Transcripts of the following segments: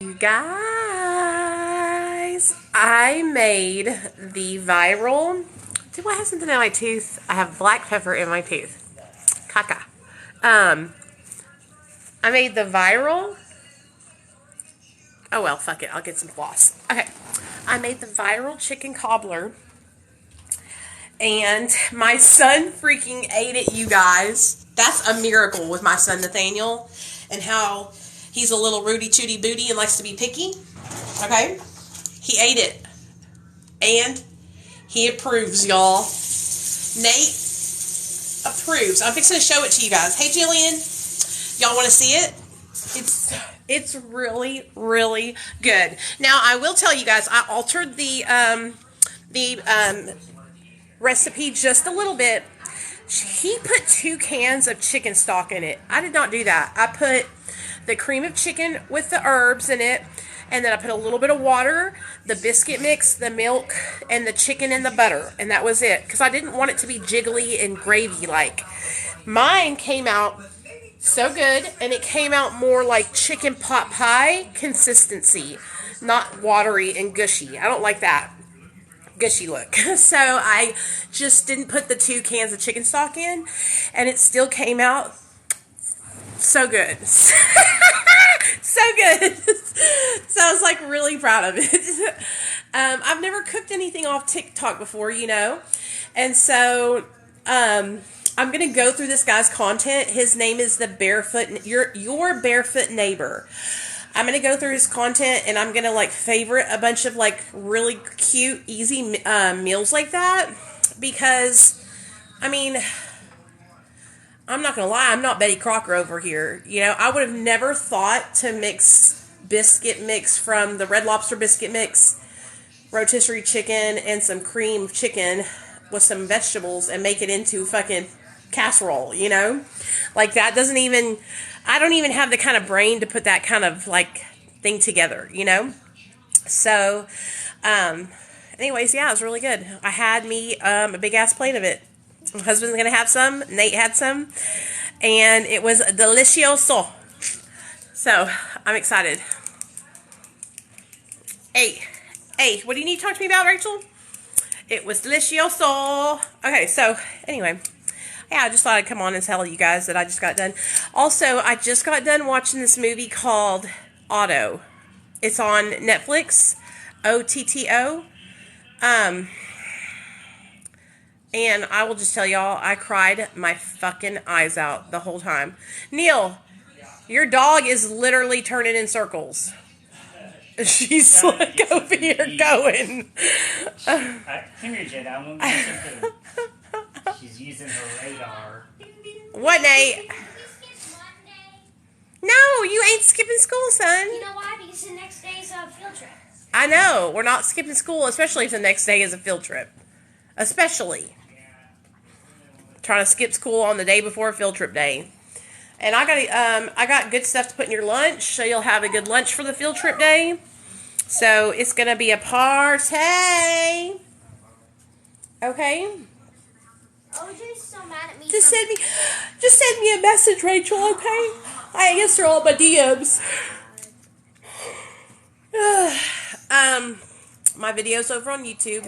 You guys, I made the viral. Do I have something in my tooth? I have black pepper in my tooth. Caca. I made the viral. Oh well, fuck it. I'll get some floss. Okay. I made the viral chicken cobbler. And my son freaking ate it, you guys. That's a miracle with my son Nathaniel. And how he's a little Rudy Tooty Booty and likes to be picky. Okay? He ate it. And he approves, y'all. Nate approves. I'm fixing to show it to you guys. Hey, Jillian. Y'all want to see it? It's really, really good. Now, I will tell you guys, I altered the recipe just a little bit. He put 2 cans of chicken stock in it. I did not do that. I put the cream of chicken with the herbs in it, and then I put a little bit of water, the biscuit mix, the milk, and the chicken and the butter, and that was it, because I didn't want it to be jiggly and gravy-like. Mine came out so good, and it came out more like chicken pot pie consistency, not watery and gushy. I don't like that gushy look. So I just didn't put the 2 cans of chicken stock in, and it still came out so good. So good. So I was like really proud of it. I've never cooked anything off TikTok before, you know, and so I'm gonna go through this guy's content. His name is the Barefoot, your Barefoot Neighbor. I'm going to go through his content, and I'm going to, like, favorite a bunch of, like, really cute, easy meals like that, because, I mean, I'm not going to lie, I'm not Betty Crocker over here. You know, I would have never thought to mix biscuit mix from the Red Lobster biscuit mix, rotisserie chicken, and some cream chicken with some vegetables and make it into fucking casserole, you know? Like, that doesn't even... I don't even have the kind of brain to put that kind of, like, thing together, you know? So, anyways, yeah, it was really good. I had me a big-ass plate of it. My husband's going to have some. Nate had some. And it was delicioso. So, I'm excited. Hey, what do you need to talk to me about, Rachel? It was delicioso. Okay, so, anyway... Yeah, I just thought I'd come on and tell you guys that I just got done. Also, I just got done watching this movie called Otto. It's on Netflix. OTTO. And I will just tell y'all, I cried my fucking eyes out the whole time. Neil, your dog is literally turning in circles. She's like over here going. Come here, Jed. I'm gonna listen to She's using her radar. What, Nate? No, you ain't skipping school, son. You know why? Because the next day is a field trip. I know. We're not skipping school, especially if the next day is a field trip. Especially. Trying to skip school on the day before field trip day. And I got good stuff to put in your lunch, so you'll have a good lunch for the field trip day. So it's going to be a party. Okay? OJ's so mad at me. Just send me a message, Rachel, okay? I answer all my DMs. My videos over on YouTube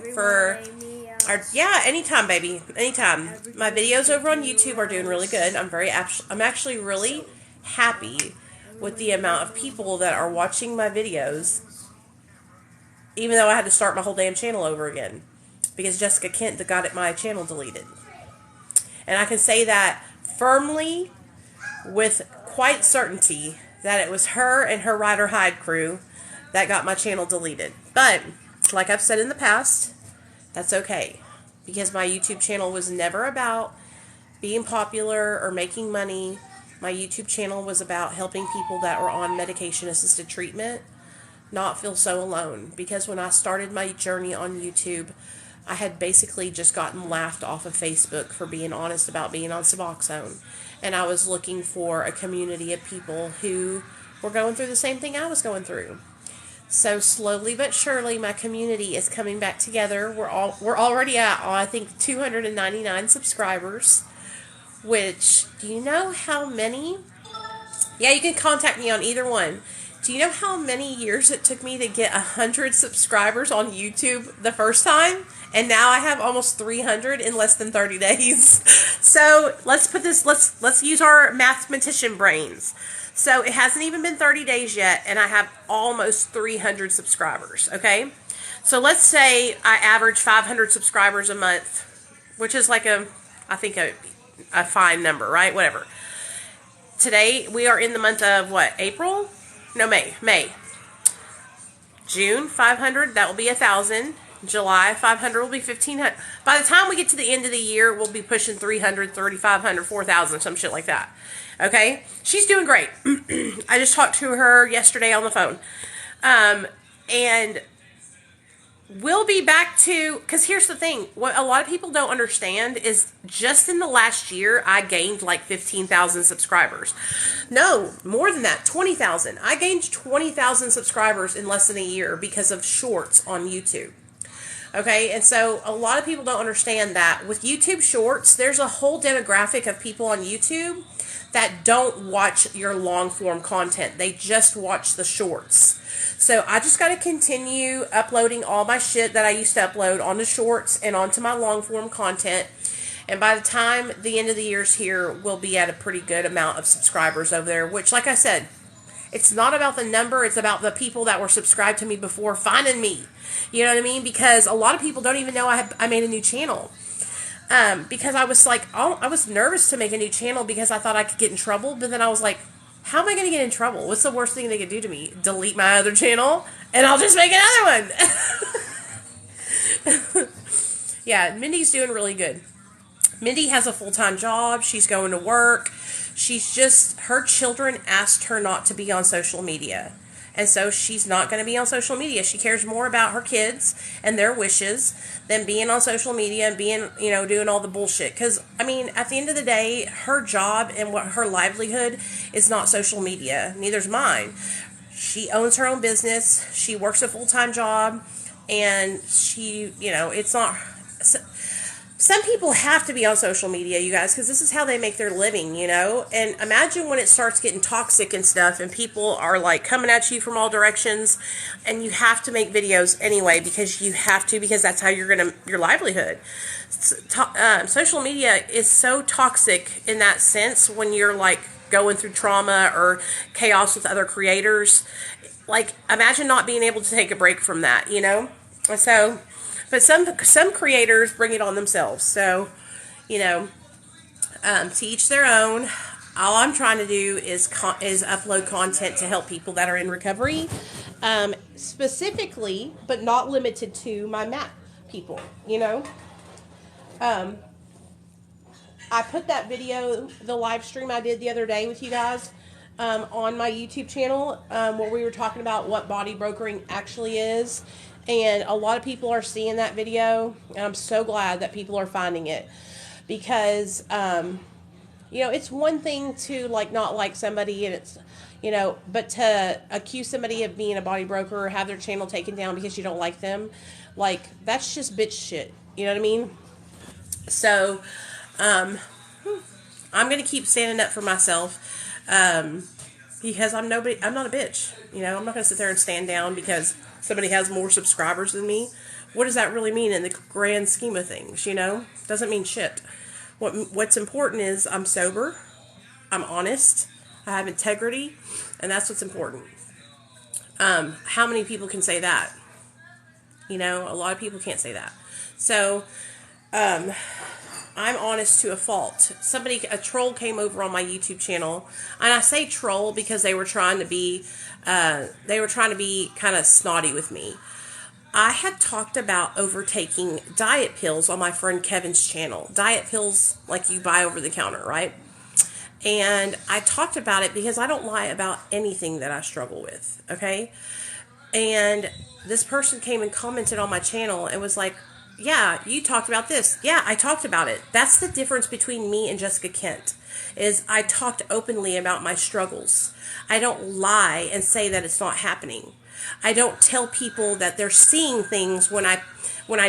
anytime, baby, anytime. My videos over on YouTube are doing really good. I'm actually really happy with the amount of people that are watching my videos, even though I had to start my whole damn channel over again because Jessica Kent got my channel deleted. And I can say that firmly, with quite certainty, that it was her and her Ride or Hide crew that got my channel deleted. But, like I've said in the past, that's okay. Because my YouTube channel was never about being popular or making money. My YouTube channel was about helping people that were on medication-assisted treatment not feel so alone. Because when I started my journey on YouTube, I had basically just gotten laughed off of Facebook for being honest about being on Suboxone. And I was looking for a community of people who were going through the same thing I was going through. So slowly but surely, my community is coming back together. We're already at, I think, 299 subscribers. Which, do you know how many? Yeah, you can contact me on either one. Do you know how many years it took me to get 100 subscribers on YouTube the first time? And now I have almost 300 in less than 30 days. So let's use our mathematician brains. So it hasn't even been 30 days yet, and I have almost 300 subscribers, okay? So let's say I average 500 subscribers a month, which is like a fine number, right? Whatever. Today, we are in the month of what? April? No, May. June, 500, that will be 1,000. July, 500 will be 1,500. By the time we get to the end of the year, we'll be pushing 300, 3,500, 4,000, some shit like that. Okay? She's doing great. I just talked to her yesterday on the phone. And we'll be back to, because here's the thing, what a lot of people don't understand is just in the last year, I gained like 15,000 subscribers. No, more than that, 20,000. I gained 20,000 subscribers in less than a year because of shorts on YouTube. Okay, and so a lot of people don't understand that with YouTube shorts, there's a whole demographic of people on YouTube that don't watch your long form content. They just watch the shorts. So I just got to continue uploading all my shit that I used to upload onto shorts and onto my long form content. And by the time the end of the year's here, we'll be at a pretty good amount of subscribers over there, which, like I said, it's not about the number. It's about the people that were subscribed to me before finding me. You know what I mean? Because a lot of people don't even know I made a new channel. Because I was like, I was nervous to make a new channel because I thought I could get in trouble. But then I was like, how am I going to get in trouble? What's the worst thing they could do to me? Delete my other channel and I'll just make another one. Yeah, Mindy's doing really good. Mindy has a full-time job. She's going to work. Her children asked her not to be on social media. And so she's not going to be on social media. She cares more about her kids and their wishes than being on social media and being, doing all the bullshit. Because, at the end of the day, her job and her livelihood is not social media. Neither's mine. She owns her own business. She works a full-time job. And she, it's not... Some people have to be on social media, you guys, because this is how they make their living, And imagine when it starts getting toxic and stuff, and people are like coming at you from all directions, and you have to make videos anyway because you have to, because that's how your livelihood. Social media is so toxic in that sense when you're like going through trauma or chaos with other creators. Like, imagine not being able to take a break from that, And so. But some creators bring it on themselves. So, to each their own. All I'm trying to do is upload content to help people that are in recovery. Specifically, but not limited to, my MAP people, I put that video, the live stream I did the other day with you guys, on my YouTube channel, where we were talking about what body brokering actually is. And a lot of people are seeing that video, and I'm so glad that people are finding it. Because, it's one thing to, not like somebody, and it's, but to accuse somebody of being a body broker or have their channel taken down because you don't like them, that's just bitch shit. You know what I mean? So, I'm going to keep standing up for myself, because I'm not a bitch. I'm not going to sit there and stand down because somebody has more subscribers than me. What does that really mean in the grand scheme of things, Doesn't mean shit. What's important is I'm sober, I'm honest, I have integrity, and that's what's important. How many people can say that? A lot of people can't say that. So, I'm honest to a fault. A troll came over on my YouTube channel, and I say troll because they were trying to be kind of snotty with me. I had talked about overtaking diet pills on my friend Kevin's channel. Diet pills like you buy over the counter, right? And I talked about it because I don't lie about anything that I struggle with, okay? And this person came and commented on my channel and was like, yeah, you talked about this. Yeah, I talked about it. That's the difference between me and Jessica Kent, is I talked openly about my struggles. I don't lie and say that it's not happening. I don't tell people that they're seeing things when I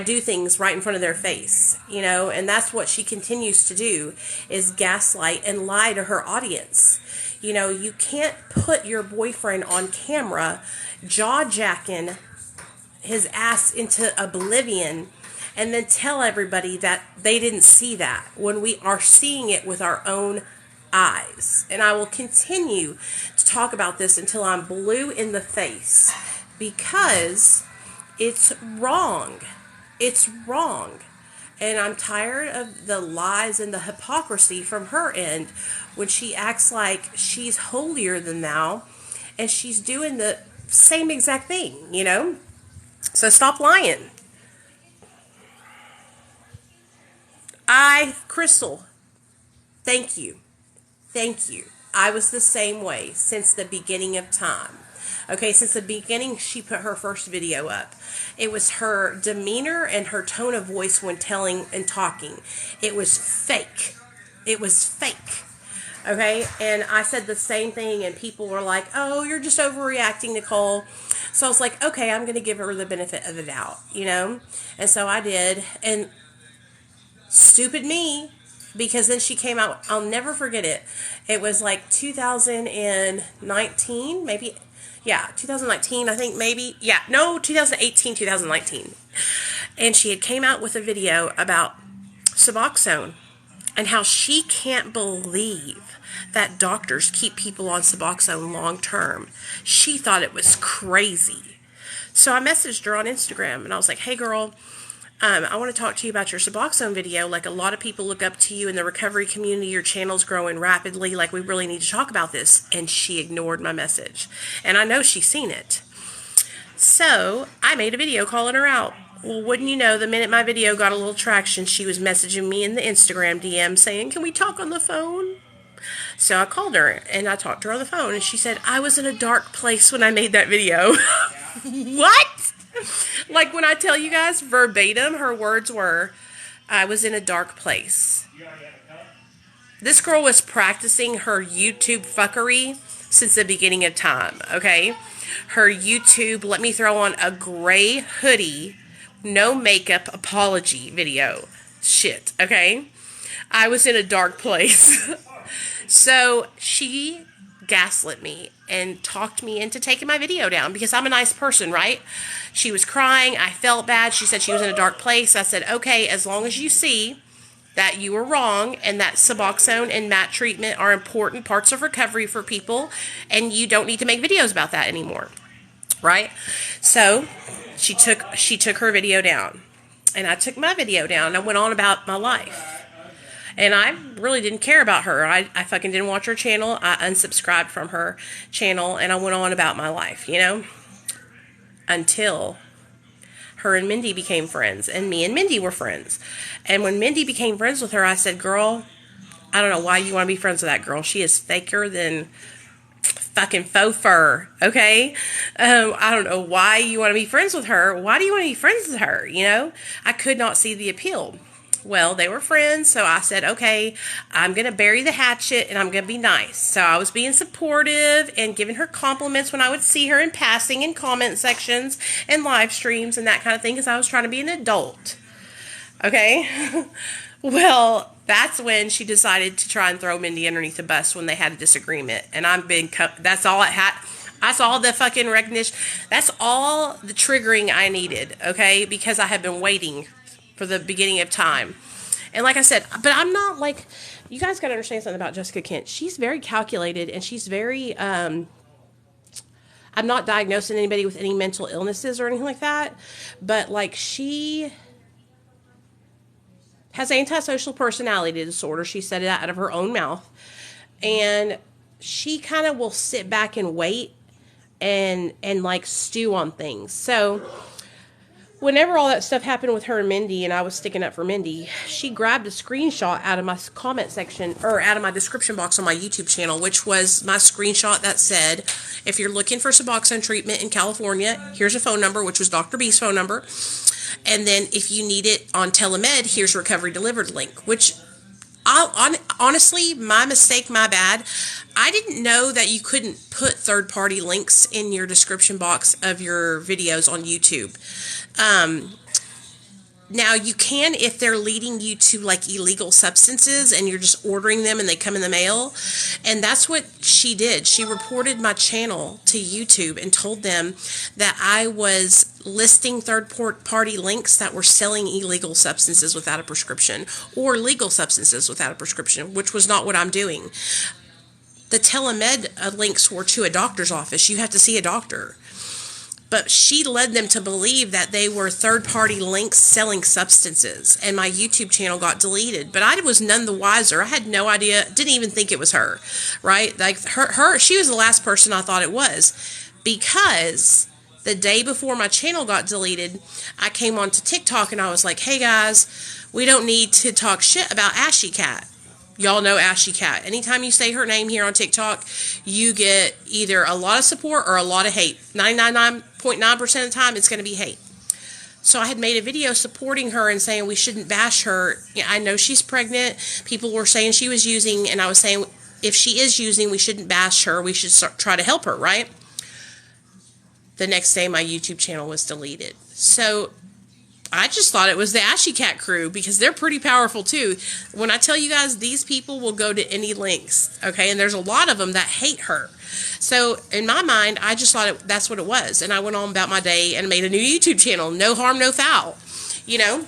do things right in front of their face, you know, and that's what she continues to do, is gaslight and lie to her audience. You know, you can't put your boyfriend on camera jaw-jacking his ass into oblivion and then tell everybody that they didn't see that when we are seeing it with our own eyes. And I will continue to talk about this until I'm blue in the face, because it's wrong. It's wrong. And I'm tired of the lies and the hypocrisy from her end when she acts like she's holier than thou and she's doing the same exact thing, you know? So stop lying. Crystal, thank you. Thank you. I was the same way since the beginning of time. Okay, since the beginning she put her first video up. It was her demeanor and her tone of voice when telling and talking. It was fake. It was fake. Okay, and I said the same thing and people were like, oh, you're just overreacting, Nicole. So I was like, okay, I'm going to give her the benefit of the doubt, you know? And so I did, and stupid me, because then she came out, I'll never forget it. It was like 2019, maybe, yeah, 2019, I think, maybe, yeah, no, 2018, 2019. And she had came out with a video about Suboxone and how she can't believe that doctors keep people on Suboxone long term. She thought it was crazy. So I messaged her on Instagram and I was like, hey girl, I want to talk to you about your Suboxone video. Like, a lot of people look up to you in the recovery community. Your channel's growing rapidly. Like, we really need to talk about this. And she ignored my message. And I know she's seen it. So I made a video calling her out. Well, wouldn't you know, the minute my video got a little traction, she was messaging me in the Instagram DM saying, can we talk on the phone? So I called her and I talked to her on the phone. And she said, I was in a dark place when I made that video. What? Like, when I tell you guys verbatim, her words were, I was in a dark place. This girl was practicing her YouTube fuckery since the beginning of time, okay? Her YouTube, let me throw on a gray hoodie, no makeup apology video. Shit, okay? I was in a dark place. So she gaslit me and talked me into taking my video down because I'm a nice person, right? She was crying. I felt bad. She said she was in a dark place. I said, okay, as long as you see that you were wrong and that Suboxone and MAT treatment are important parts of recovery for people, and you don't need to make videos about that anymore, right? So she took her video down, and I took my video down. I went on about my life. And I really didn't care about her. I fucking didn't watch her channel. I unsubscribed from her channel, and I went on about my life, you know? Until her and Mindy became friends, and me and Mindy were friends. And when Mindy became friends with her, I said, girl, I don't know why you want to be friends with that girl. She is faker than fucking faux fur, okay? I don't know why you want to be friends with her. Why do you want to be friends with her, you know? I could not see the appeal. Well, they were friends, so I said, okay, I'm going to bury the hatchet, and I'm going to be nice. So I was being supportive and giving her compliments when I would see her in passing in comment sections and live streams and that kind of thing, because I was trying to be an adult. Okay? Well, that's when she decided to try and throw Mindy underneath the bus when they had a disagreement. And that's all it had. That's all the fucking recognition. That's all the triggering I needed, okay? Because I had been waiting for the beginning of time. And like I said, but I'm not like, you guys got to understand something about Jessica Kent. She's very calculated, and she's very, I'm not diagnosing anybody with any mental illnesses or anything like that, but like, she has antisocial personality disorder. She said it out of her own mouth. And she kind of will sit back and wait and like stew on things. So whenever all that stuff happened with her and Mindy, and I was sticking up for Mindy, she grabbed a screenshot out of my comment section, or out of my description box on my YouTube channel, which was my screenshot that said, if you're looking for Suboxone treatment in California, here's a phone number, which was Dr. B's phone number. And then if you need it on telemed, here's recovery delivered link, which honestly, my mistake, my bad. I didn't know that you couldn't put third-party links in your description box of your videos on YouTube. Now, you can if they're leading you to like illegal substances and you're just ordering them and they come in the mail. And that's what she did. She reported my channel to YouTube and told them that I was listing third-party links that were selling illegal substances without a prescription or legal substances without a prescription, which was not what I'm doing. The telemed links were to a doctor's office. You have to see a doctor. But she led them to believe that they were third-party links selling substances, and my YouTube channel got deleted. But I was none the wiser. I had no idea, didn't even think it was her, right? Like she was the last person I thought it was, because the day before my channel got deleted, I came onto TikTok and I was like, hey guys, we don't need to talk shit about Ashy Cat. Y'all know Ashy Cat. Anytime you say her name here on TikTok, you get either a lot of support or a lot of hate. 99.9% of the time, it's going to be hate. So I had made a video supporting her and saying we shouldn't bash her. I know she's pregnant. People were saying she was using, and I was saying if she is using, we shouldn't bash her. We should try to help her, right? The next day, my YouTube channel was deleted. So I just thought it was the Ashy Cat crew, because they're pretty powerful too. When I tell you guys, these people will go to any lengths, okay? And there's a lot of them that hate her. So in my mind, I just thought that's what it was. And I went on about my day and made a new YouTube channel. No harm, no foul, you know?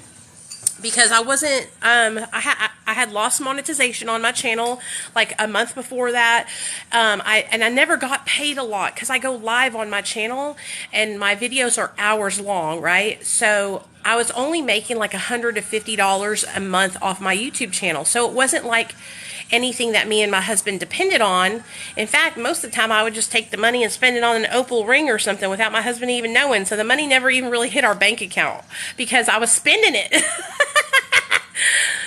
Because I wasn't, I had lost monetization on my channel like a month before that. I never got paid a lot because I go live on my channel and my videos are hours long, right? So I was only making like $150 a month off my YouTube channel. So it wasn't like anything that me and my husband depended on. In fact, most of the time I would just take the money and spend it on an opal ring or something without my husband even knowing. So the money never even really hit our bank account because I was spending it.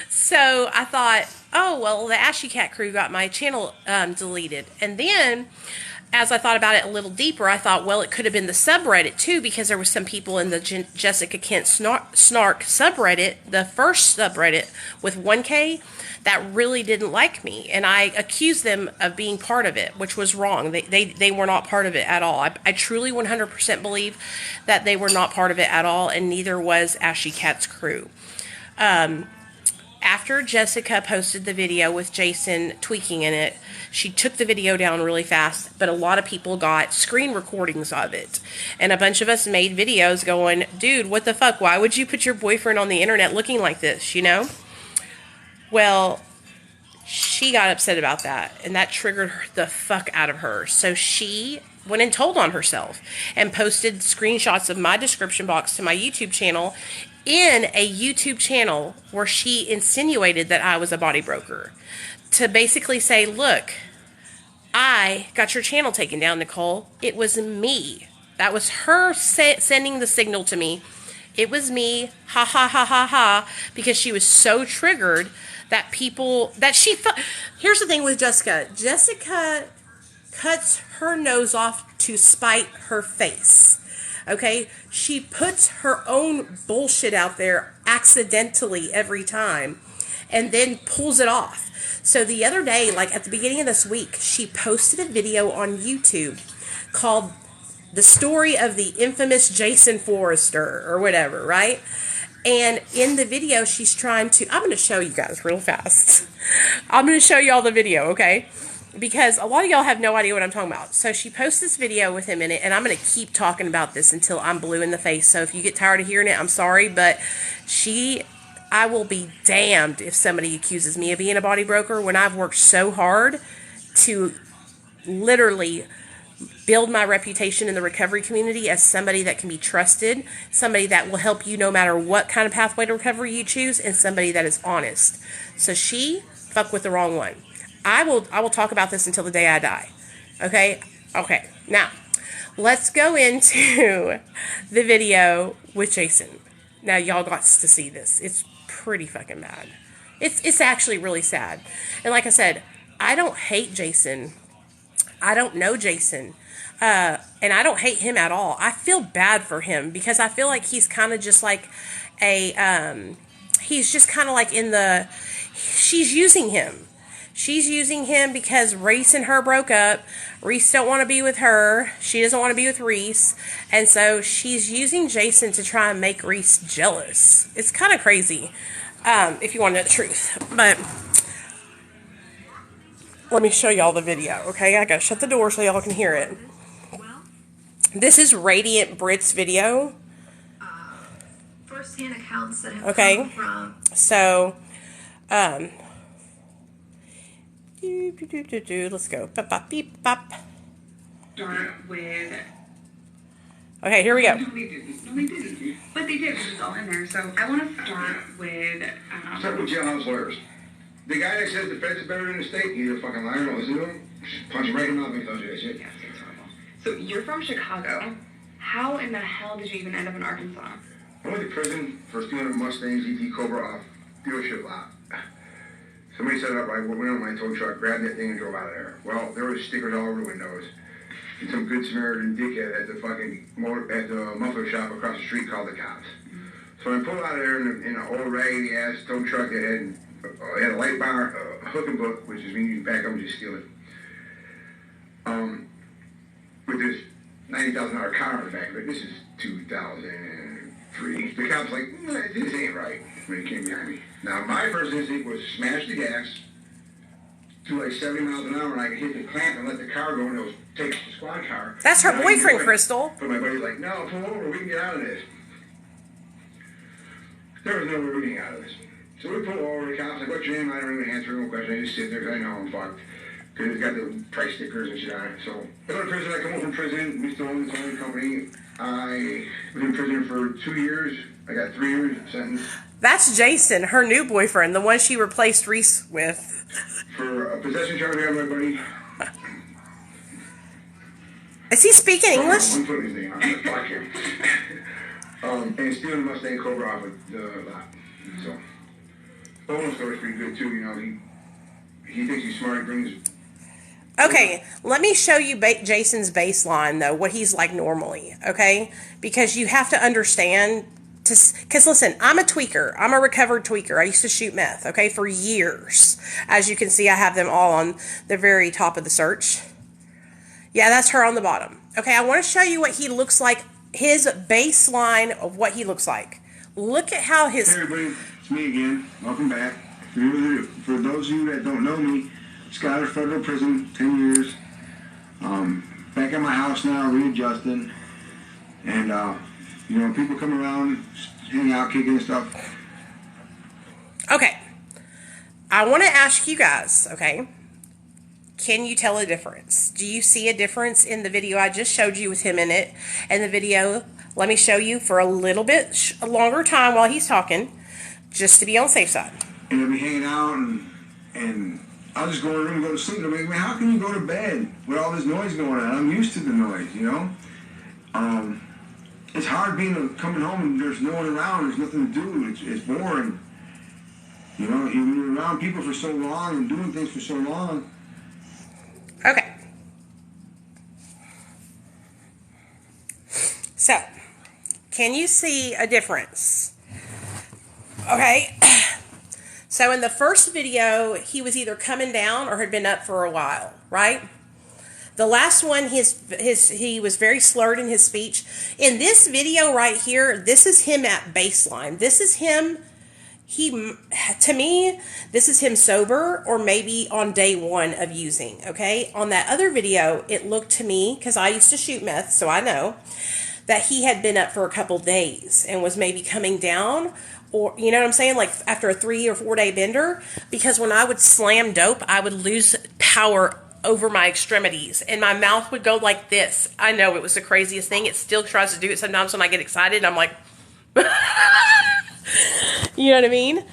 So I thought, oh, well, the Ashy Cat crew got my channel deleted. And then as I thought about it a little deeper, I thought, well, it could have been the subreddit too, because there were some people in the Jessica Kent Snark subreddit, the first subreddit with 1K, that really didn't like me. And I accused them of being part of it, which was wrong. They were not part of it at all. I truly 100% believe that they were not part of it at all, and neither was Ashy Cat's crew. After Jessica posted the video with Jason tweaking in it, she took the video down really fast, but a lot of people got screen recordings of it. And a bunch of us made videos going, dude, what the fuck? Why would you put your boyfriend on the internet looking like this, you know? Well, she got upset about that, and that triggered the fuck out of her. So she went and told on herself and posted screenshots of my description box to my YouTube channel, in a YouTube channel where she insinuated that I was a body broker, to basically say, look, I got your channel taken down, Nicole. It was me. That was her sending the signal to me. It was me, ha ha ha ha ha, because she was so triggered that here's the thing with Jessica. Jessica cuts her nose off to spite her face. Okay, she puts her own bullshit out there accidentally every time and then pulls it off. So the other day, like at the beginning of this week, she posted a video on YouTube called The Story of the Infamous Jason Forrester or whatever, right? And in the video, she's trying to, I'm going to show you guys real fast. I'm going to show you all the video, okay? Because a lot of y'all have no idea what I'm talking about. So she posts this video with him in it, and I'm going to keep talking about this until I'm blue in the face. So if you get tired of hearing it, I'm sorry, but I will be damned if somebody accuses me of being a body broker when I've worked so hard to literally build my reputation in the recovery community as somebody that can be trusted, somebody that will help you no matter what kind of pathway to recovery you choose, and somebody that is honest. So she fucked with the wrong one. I will talk about this until the day I die. Okay? Okay. Now, let's go into the video with Jason. Now, y'all got to see this. It's pretty fucking bad. It's actually really sad. And like I said, I don't hate Jason. I don't know Jason. And I don't hate him at all. I feel bad for him because I feel like he's kind of just like he's just kind of like she's using him. She's using him because Reese and her broke up. Reese don't want to be with her. She doesn't want to be with Reese. And so she's using Jason to try and make Reese jealous. It's kind of crazy, if you want to know the truth. But let me show y'all the video, okay? I gotta shut the door so y'all can hear it. This is Radiant Brit's video. First-hand accounts that have okay. come from. So, let's go. Bop, bop, beep, bop. Start with. Okay, here we go. No, they didn't. No, they didn't. But they did, because it's all in there. So I want to start with. Start with jailhouse lawyers. The guy that says the feds are better than the state, he's a fucking liar. Don't listen to him. Punch him right in the mouth when he tells you that shit. Yeah, it's horrible. So you're from Chicago. How in the hell did you even end up in Arkansas? I went to prison for stealing a Mustang GT Cobra off dealership lot. Somebody set it up. I went on my tow truck, grabbed that thing, and drove out of there. Well, there was stickers all over the windows. And some good Samaritan dickhead at the fucking muffler shop across the street called the cops. So I pulled out of there in an old raggedy ass tow truck that had a light bar, a hook and hook, which is when you back up and just steal it. With this $90,000 car in the back of it. This is 2003. The cop's like, this ain't right, when he came behind me. Now, my first instinct was smash the gas, do like 70 miles an hour, and I could hit the clamp and let the car go, and it was take the squad car. That's her boyfriend, Crystal. But my buddy's like, no, pull over, we can get out of this. There was no way we can get out of this. So we pull over, the cop's like, what's your name? I don't even answer no question. I just sit there because I know I'm fucked. Because it's got the price stickers and shit on it. So I go to prison, I come home from prison, we still own this own company. I was in prison for 2 years. I got 3 years sentence. That's Jason, her new boyfriend, the one she replaced Reese with. For a possession charge I have my buddy. Is he speaking English? I'm putting his name on the fuck him. And stealing a Mustang Cobra off of the lot. So, the whole story's pretty good too, you know. He thinks he's smart, he brings... Okay, let me show you Jason's baseline, though, what he's like normally, okay? Because you have to understand, because listen, I'm a tweaker. I'm a recovered tweaker. I used to shoot meth, okay, for years. As you can see, I have them all on the very top of the search. Yeah, that's her on the bottom. Okay, I want to show you what he looks like, his baseline of what he looks like. Look at how his... Hey everybody, it's me again. Welcome back. For those of you that don't know me, Schuyler Federal Prison, 10 years. Back at my house now, readjusting. And, you know, people come around, hang out, kicking and stuff. Okay. I want to ask you guys, okay, can you tell a difference? Do you see a difference in the video I just showed you with him in it? And the video, let me show you for a little bit longer time while he's talking, just to be on the safe side. And they'll be hanging out, and I'll just go in the room and go to sleep. They'll be like, man, how can you go to bed with all this noise going on? I'm used to the noise, you know? It's hard coming home and there's no one around, there's nothing to do, it's boring. You know, when you're around people for so long and doing things for so long. Okay. So, can you see a difference? Okay. So in the first video, he was either coming down or had been up for a while, right? The last one, he was very slurred in his speech. In this video right here, this is him at baseline. This is him, to me, this is him sober or maybe on day one of using, okay? On that other video, it looked to me, because I used to shoot meth, so I know, that he had been up for a couple days and was maybe coming down. Or, you know what I'm saying? Like after a 3 or 4 day bender, because when I would slam dope, I would lose power over my extremities and my mouth would go like this. I know it was the craziest thing. It still tries to do it sometimes when I get excited. I'm like, you know what I mean?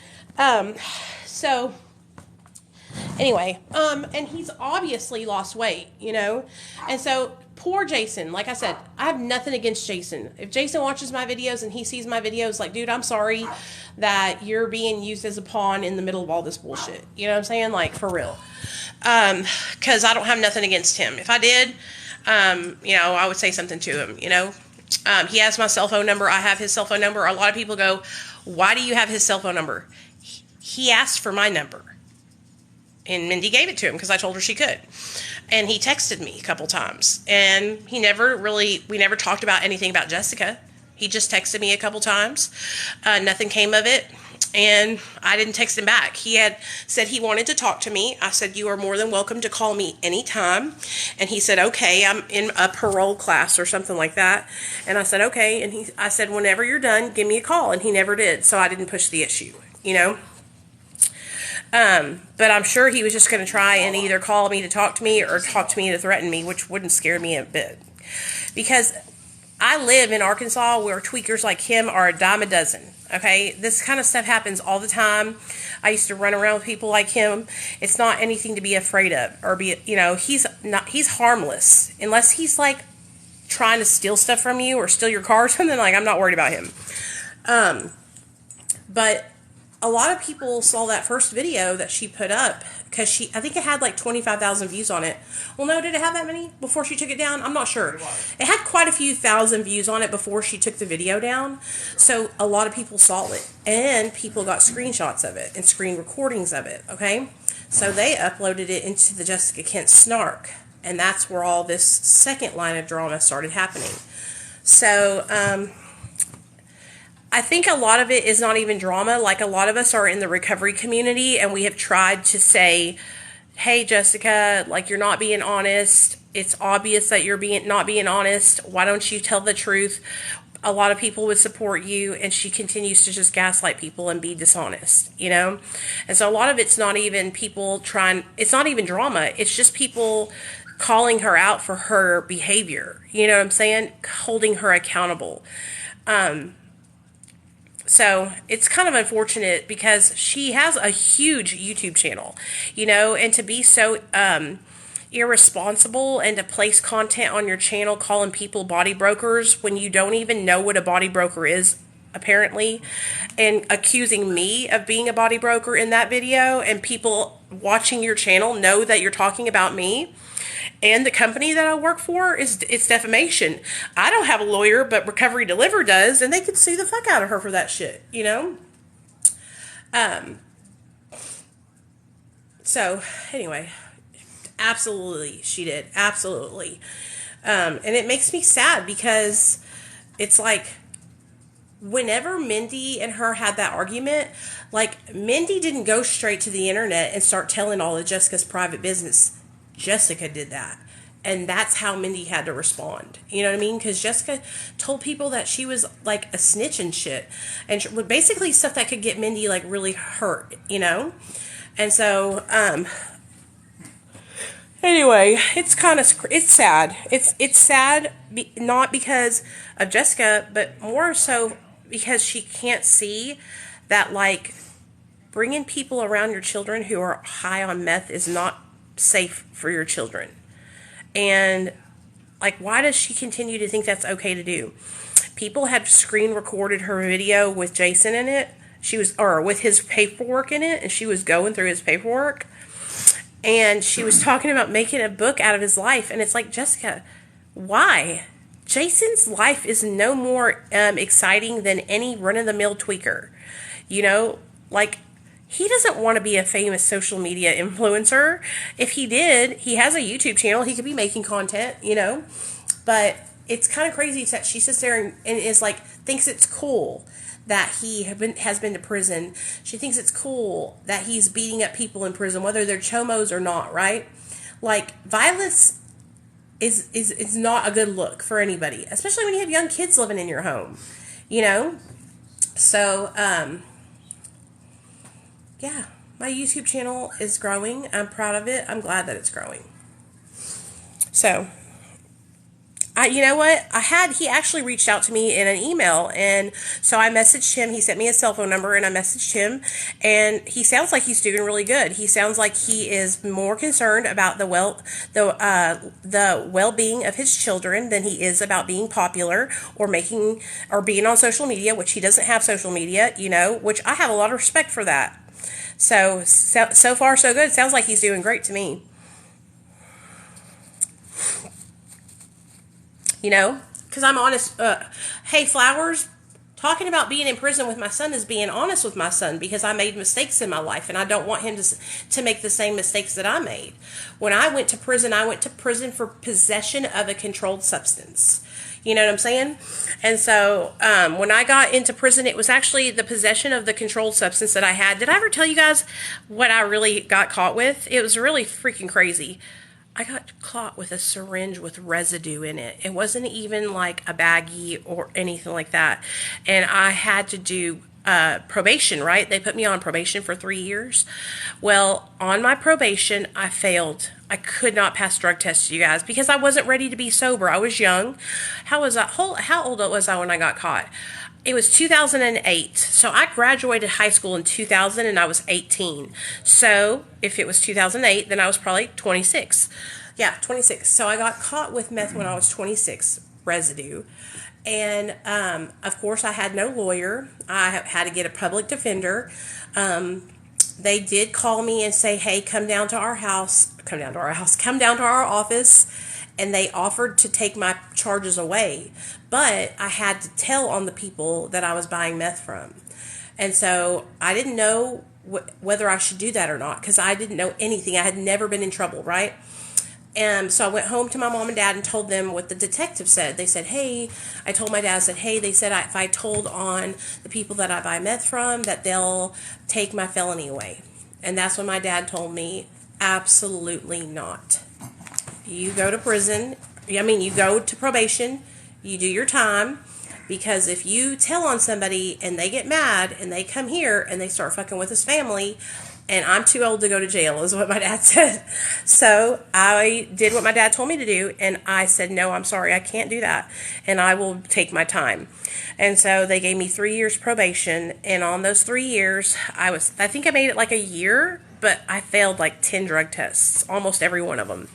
So anyway, and he's obviously lost weight, you know? And so poor Jason, like I said, I have nothing against Jason. If Jason watches my videos and he sees my videos, like, dude, I'm sorry that you're being used as a pawn in the middle of all this bullshit. You know what I'm saying? Like, for real. Because I don't have nothing against him. If I did, I would say something to him, He has my cell phone number. I have his cell phone number. A lot of people go, why do you have his cell phone number? He asked for my number. And Mindy gave it to him because I told her she could. And he texted me a couple times. And we never talked about anything about Jessica. He just texted me a couple times. Nothing came of it. And I didn't text him back. He had said he wanted to talk to me. I said, you are more than welcome to call me anytime. And he said, okay, I'm in a parole class or something like that. And I said, okay. And I said, whenever you're done, give me a call. And he never did. So I didn't push the issue, But I'm sure he was just going to try and either call me to talk to me or talk to me to threaten me, which wouldn't scare me a bit. Because I live in Arkansas where tweakers like him are a dime a dozen. Okay, this kind of stuff happens all the time. I used to run around with people like him. It's not anything to be afraid of, or he's harmless unless he's like trying to steal stuff from you or steal your car or something. Like, I'm not worried about him. But a lot of people saw that first video that she put up because I think it had like 25,000 views on it. Well, no, did it have that many before she took it down? I'm not sure. It had quite a few thousand views on it before she took the video down. So a lot of people saw it, and people got screenshots of it and screen recordings of it, okay? So they uploaded it into the Jessica Kent Snark, and that's where all this second line of drama started happening. So, I think a lot of it is not even drama. Like, a lot of us are in the recovery community, and we have tried to say, hey, Jessica, like, you're not being honest. It's obvious that you're not being honest. Why don't you tell the truth? A lot of people would support you, and she continues to just gaslight people and be dishonest, And so a lot of it's not even people it's not even drama. It's just people calling her out for her behavior. You know what I'm saying? Holding her accountable. So it's kind of unfortunate because she has a huge YouTube channel, and to be so irresponsible and to place content on your channel calling people body brokers when you don't even know what a body broker is, apparently, and accusing me of being a body broker in that video, and people watching your channel know that you're talking about me and the company that I work for, it's defamation. I don't have a lawyer, but Recovery Deliver does, and they could sue the fuck out of her for that shit, So, anyway, absolutely, she did. Absolutely. And it makes me sad because it's like, whenever Mindy and her had that argument, like, Mindy didn't go straight to the internet and start telling all of Jessica's private business. Jessica did that. And that's how Mindy had to respond. You know what I mean? Because Jessica told people that she was like a snitch and shit. And basically stuff that could get Mindy like really hurt, And so, anyway, it's sad. It's sad, not because of Jessica, but more so because she can't see that, like, bringing people around your children who are high on meth is not safe for your children. And, like, why does she continue to think that's okay to do? People had screen recorded her video with Jason in it. With his paperwork in it, and she was going through his paperwork. And she was talking about making a book out of his life. And it's like, Jessica, why? Jason's life is no more exciting than any run-of-the-mill tweaker. Like, he doesn't want to be a famous social media influencer. If he did, he has a YouTube channel. He could be making content, But it's kind of crazy that she sits there and is like, thinks it's cool that he has been to prison. She thinks it's cool that he's beating up people in prison, whether they're chomos or not, right? Like, violence is not a good look for anybody, especially when you have young kids living in your home, So, yeah, my YouTube channel is growing. I'm proud of it. I'm glad that it's growing. So, you know what? He actually reached out to me in an email, and so I messaged him. He sent me a cell phone number, and I messaged him, and he sounds like he's doing really good. He sounds like he is more concerned about the well-being of his children than he is about being popular or being on social media, which he doesn't have social media, which I have a lot of respect for that. So far, so good. Sounds like he's doing great to me. you know, because I'm honest. Hey, Flowers, talking about being in prison with my son is being honest with my son, because I made mistakes in my life and I don't want him to make the same mistakes that I made. When I went to prison for possession of a controlled substance. You know what I'm saying? And so when I got into prison, it was actually the possession of the controlled substance that I had. Did I ever tell you guys what I really got caught with? It was really freaking crazy. I got caught with a syringe with residue in it. It wasn't even like a baggie or anything like that. And I had to do probation, right? They put me on probation for 3 years. Well, on my probation, I failed. I could not pass drug tests, you guys, because I wasn't ready to be sober. I was young. How old was I when I got caught? It was 2008. So I graduated high school in 2000 and I was 18. So if it was 2008, then I was probably 26. Yeah, 26. So I got caught with meth when I was 26, residue. And, of course, I had no lawyer. I had to get a public defender. They did call me and say, hey, come down to our office. And they offered to take my charges away. But I had to tell on the people that I was buying meth from. And so I didn't know whether I should do that or not, because I didn't know anything. I had never been in trouble, right? And so I went home to my mom and dad and told them what the detective said. They said, hey, I told my dad, I said, hey, they said if I told on the people that I buy meth from, that they'll take my felony away. And that's when my dad told me, absolutely not. You go to prison. You go to probation. You do your time. Because if you tell on somebody and they get mad and they come here and they start fucking with his family, and I'm too old to go to jail, is what my dad said. So I did what my dad told me to do, and I said, no, I'm sorry, I can't do that, and I will take my time. And so they gave me 3 years probation, and on those 3 years, I think I made it like a year, but I failed like 10 drug tests, almost every one of them.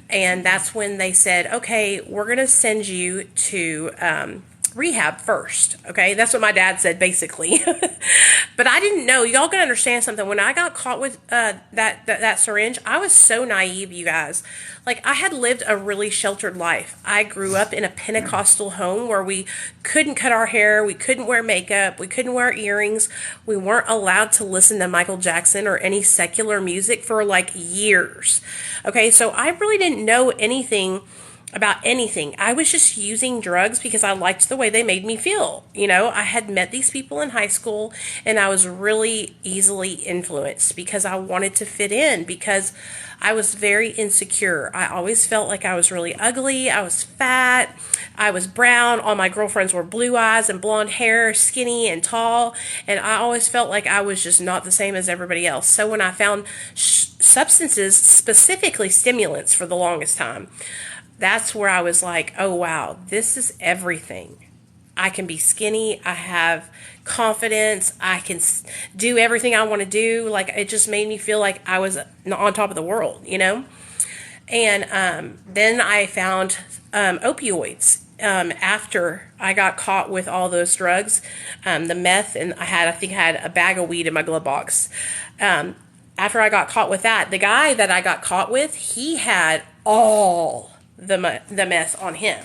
And that's when they said, okay, we're going to send you to rehab first. Okay, that's what my dad said, basically. But I didn't know. Y'all gotta understand something. When I got caught with that syringe, I was so naive, you guys. Like, I had lived a really sheltered life. I grew up in a Pentecostal home where we couldn't cut our hair, we couldn't wear makeup, we couldn't wear earrings, we weren't allowed to listen to Michael Jackson or any secular music for like years. Okay, so I really didn't know anything about anything. I was just using drugs because I liked the way they made me feel. You know, I had met these people in high school and I was really easily influenced because I wanted to fit in, because I was very insecure. I always felt like I was really ugly. I was fat. I was brown. All my girlfriends were blue eyes and blonde hair, skinny and tall. And I always felt like I was just not the same as everybody else. So when I found substances, specifically stimulants for the longest time, that's where I was like, oh, wow, this is everything. I can be skinny. I have confidence. I can do everything I want to do. Like, it just made me feel like I was on top of the world, you know? And then I found opioids after I got caught with all those drugs, the meth, and I think I had a bag of weed in my glove box. After I got caught with that, the guy that I got caught with, he had all the meth on him.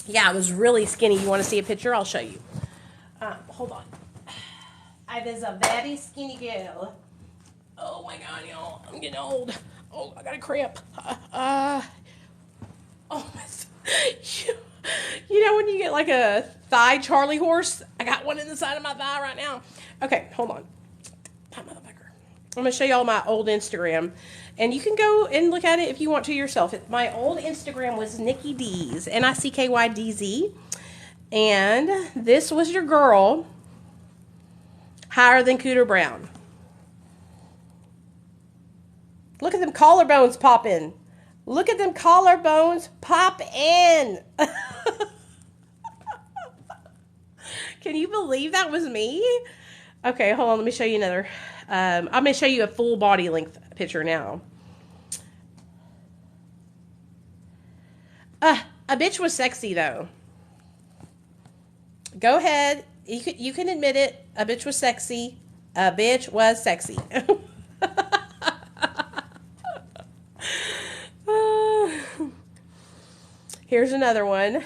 Yeah, I was really skinny. You want to see a picture? I'll show you. Hold on. I was a very skinny girl. Oh my God, y'all. I'm getting old. Oh, I got a cramp. Oh my. You know when you get like a thigh Charlie horse? I got one in the side of my thigh right now. Okay, hold on. That motherfucker. I'm going to show y'all my old Instagram. And you can go and look at it if you want to yourself. My old Instagram was Nikki D's, NICKYDZ. And this was your girl, higher than Cooter Brown. Look at them collarbones popping. Look at them collarbones pop in. Can you believe that was me? Okay, hold on. Let me show you another. I'm going to show you a full body length picture now. A bitch was sexy, though. Go ahead. You can admit it. A bitch was sexy. A bitch was sexy. Here's another one.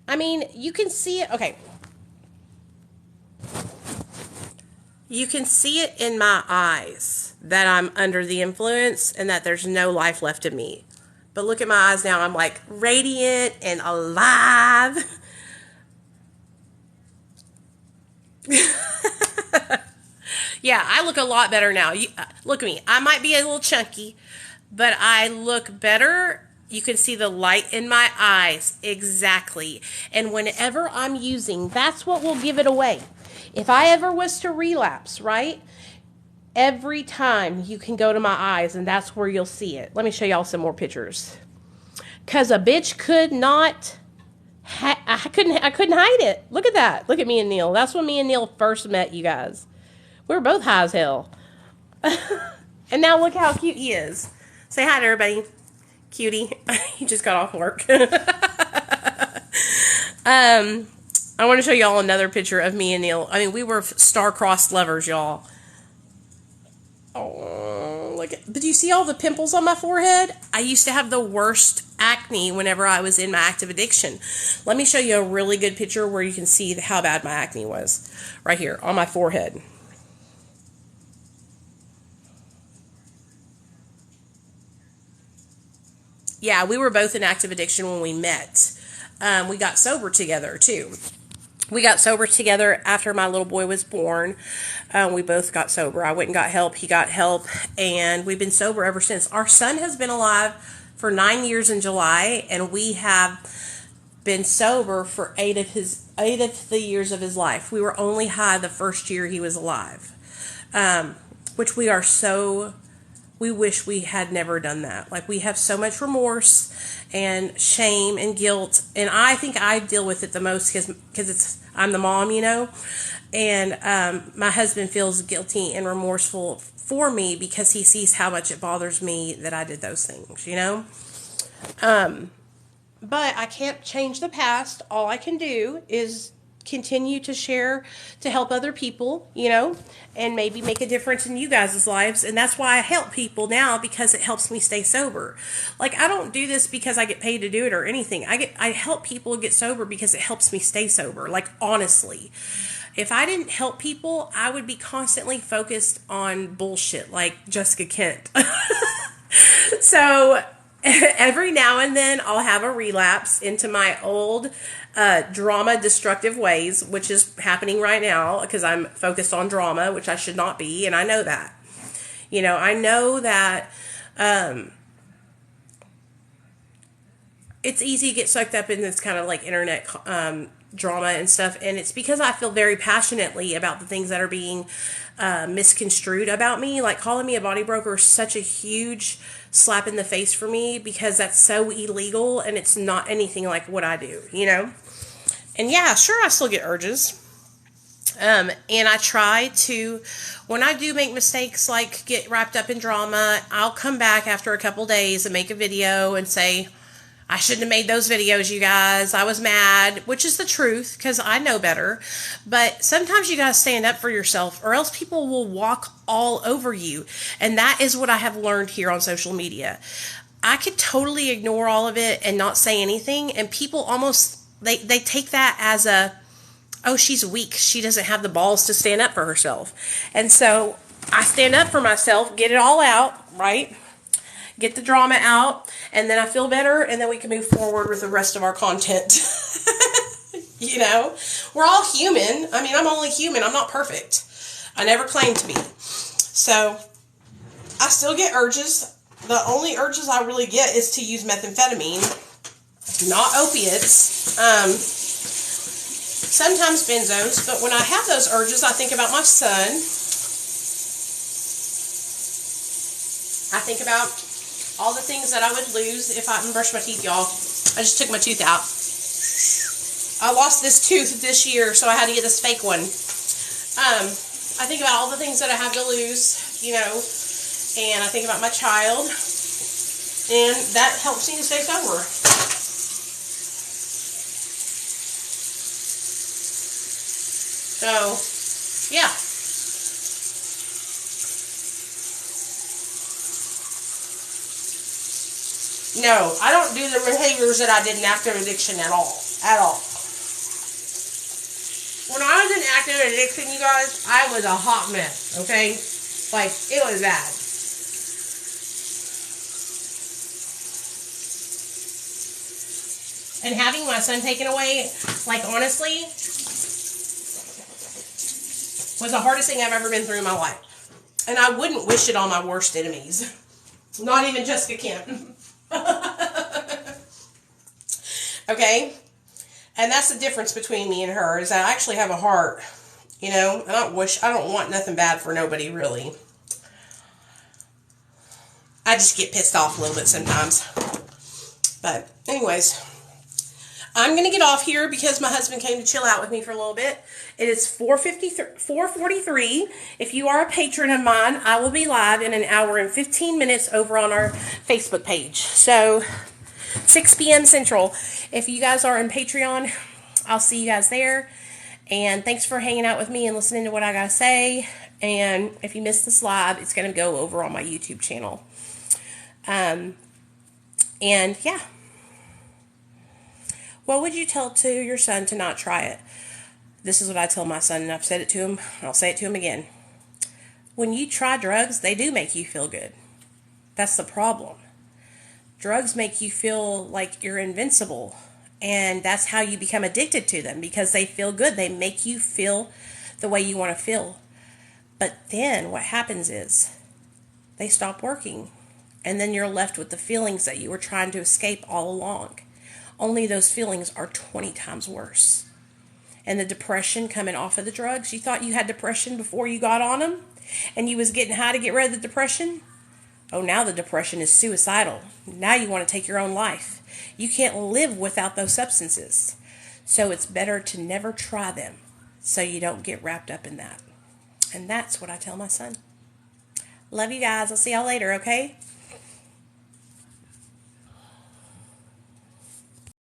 I mean, you can see it. Okay. You can see it in my eyes that I'm under the influence and that there's no life left in me. But look at my eyes now. I'm like radiant and alive. Yeah, I look a lot better now. Look at me. I might be a little chunky, but I look better. You can see the light in my eyes. Exactly. And whenever I'm using, that's what will give it away. If I ever was to relapse, right? Every time you can go to my eyes and that's where you'll see it. Let me show y'all some more pictures. Because a bitch could not, I couldn't hide it. Look at that. Look at me and Neil. That's when me and Neil first met, you guys. We were both high as hell. And now look how cute he is. Say hi to everybody. Cutie. He just got off work. I want to show y'all another picture of me and Neil. I mean, we were star-crossed lovers, y'all. Oh, look at, but do you see all the pimples on my forehead? I used to have the worst acne whenever I was in my active addiction. Let me show you a really good picture where you can see how bad my acne was. Right here, on my forehead. Yeah, we were both in active addiction when we met. We got sober together, too. We got sober together after my little boy was born. We both got sober. I went and got help. He got help. And we've been sober ever since. Our son has been alive for 9 years in July. And we have been sober for 8 of the years of his life. We were only high the first year he was alive. Which we wish we had never done that. Like, we have so much remorse and shame and guilt. And I think I deal with it the most because I'm the mom, you know. And my husband feels guilty and remorseful for me because he sees how much it bothers me that I did those things, you know. But I can't change the past. All I can do is continue to share to help other people, you know, and maybe make a difference in you guys' lives. And that's why I help people now, because it helps me stay sober. Like, I don't do this because I get paid to do it or anything. I help people get sober because it helps me stay sober. Like, honestly, if I didn't help people, I would be constantly focused on bullshit like Jessica Kent. So every now and then I'll have a relapse into my old drama destructive ways, which is happening right now because I'm focused on drama, which I should not be, and I know that. You know, I know that it's easy to get sucked up in this kind of like internet drama and stuff, and it's because I feel very passionately about the things that are being misconstrued about me. Like, calling me a body broker is such a huge slap in the face for me because that's so illegal and it's not anything like what I do, you know? And yeah, sure, I still get urges. And I try to, when I do make mistakes, like get wrapped up in drama, I'll come back after a couple days and make a video and say, I shouldn't have made those videos, you guys. I was mad, which is the truth because I know better. But sometimes you got to stand up for yourself or else people will walk all over you. And that is what I have learned here on social media. I could totally ignore all of it and not say anything. And people almost, they take that as oh, she's weak. She doesn't have the balls to stand up for herself. And so I stand up for myself, get it all out, right? Get the drama out, and then I feel better, and then we can move forward with the rest of our content. You know? We're all human. I mean, I'm only human. I'm not perfect. I never claimed to be. So, I still get urges. The only urges I really get is to use methamphetamine, not opiates. Sometimes benzos, but when I have those urges, I think about my son. I think about all the things that I would lose if I didn't brush my teeth, y'all. I just took my tooth out. I lost this tooth this year, so I had to get this fake one. I think about all the things that I have to lose, you know, and I think about my child, and that helps me to stay sober. So, yeah. No, I don't do the behaviors that I did in active addiction at all. At all. When I was in active addiction, you guys, I was a hot mess, okay? Like, it was bad. And having my son taken away, like, honestly, was the hardest thing I've ever been through in my life. And I wouldn't wish it on my worst enemies. Not even Jessica Kemp. Okay? And that's the difference between me and her, is that I actually have a heart, you know? I don't want nothing bad for nobody, really. I just get pissed off a little bit sometimes. But, anyways, I'm going to get off here because my husband came to chill out with me for a little bit. It is 4:43. If you are a patron of mine, I will be live in an hour and 15 minutes over on our Facebook page. So, 6 p.m. Central. If you guys are on Patreon, I'll see you guys there. And thanks for hanging out with me and listening to what I gotta say. And if you missed this live, it's gonna go over on my YouTube channel. And yeah. What would you tell to your son to not try it? This is what I tell my son, and I've said it to him. I'll say it to him again. When you try drugs, they do make you feel good. That's the problem. Drugs make you feel like you're invincible, and that's how you become addicted to them, because they feel good. They make you feel the way you want to feel. But then what happens is they stop working, and then you're left with the feelings that you were trying to escape all along. Only those feelings are 20 times worse. And the depression coming off of the drugs, you thought you had depression before you got on them, and you was getting high to get rid of the depression? Oh, now the depression is suicidal. Now you want to take your own life. You can't live without those substances. So it's better to never try them so you don't get wrapped up in that. And that's what I tell my son. Love you guys. I'll see y'all later, okay?